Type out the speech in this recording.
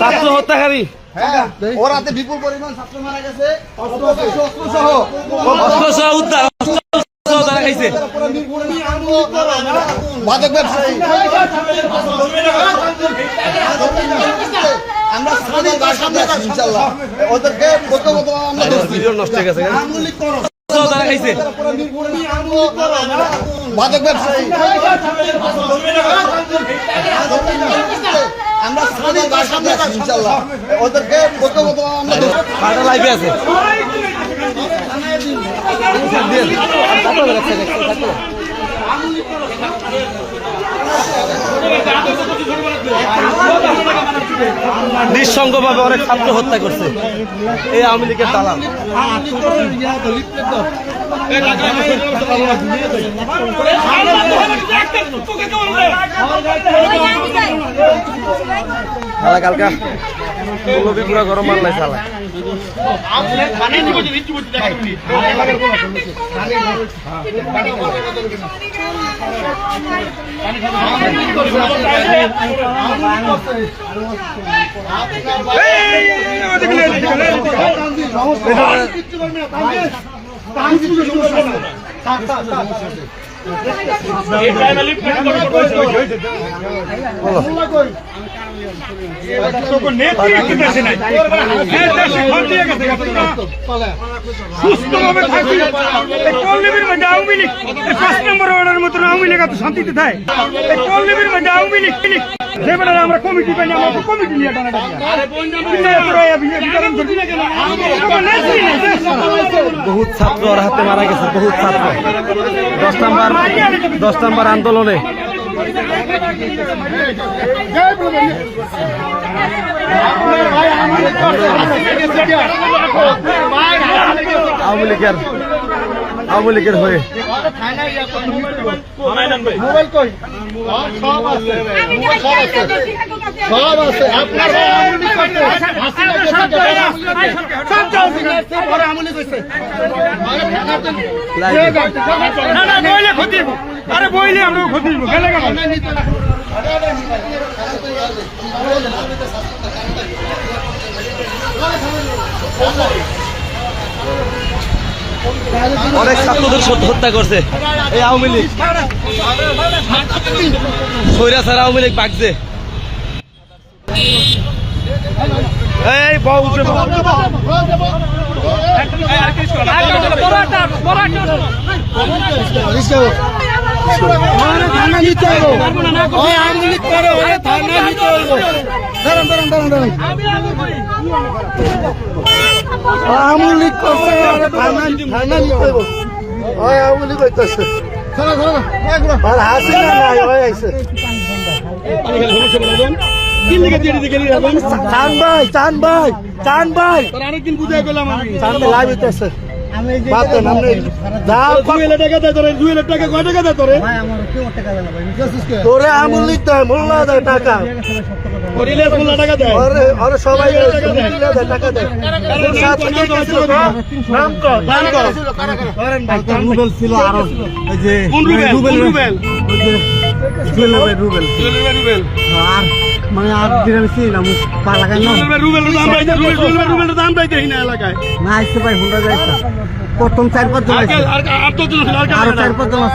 ছাত্র হত্যাকারী ওর হাতে বিপুল পরিমাণ ছাত্র মারা গেছে, অস্ত্র সহ উদ্ধার তারা খাইছে মাদক ব্যবসায়ী। আমরা ইনশাআল্লাহ ওদেরকে নষ্ট হয়ে গেছে তারা খাইছে মাদক ব্যবসায়ী। আমরা ইনশাআল্লাহ ওদেরকে কাটা লাইভে আছে নিঃসঙ্গভাবে অনেক ছাত্র হত্যা করছে এই আওয়ামী লীগের দালাল। কালকা পুরা গরম মাল নাই সালা শান্তিতে থাকে আমরা কমিটি পাই আমরা কমিটি নিয়ে বহুত ছাত্র ওর হাতে মারা গেছে, বহুত ছাত্র 10 নম্বর আন্দোলনে। আওয়ামী লীগের হয়ে সব আছে আপনার আরে বইলে আমরা ক্ষতি গেলে গেল অনেক ছাত্রদের হত্যা করছে এই আওয়ামী লীগ। সৈরাচার আওয়ামী লীগ বাগছে। এই বউ উঠে আওয়ামী লীগ করছে আওয়ামী লীগ হইতেছে হাসিনা নাই হয়ে আইছে। চান ভাই আরেকদিন বুঝাই গেলাম আমি চান লাভ হইতেছে তোরে আমল নিতে হয়, মোল্লা দেয় টাকা, সবাই টাকা দেয়। রুবেল ছিল আরো রুবেল আর মানে আর দিলাম লাগাই না এলাকায় না আসতে পাই হুন্ডা যাইছে প্রথম 4-5 জন আরো 4-5 জন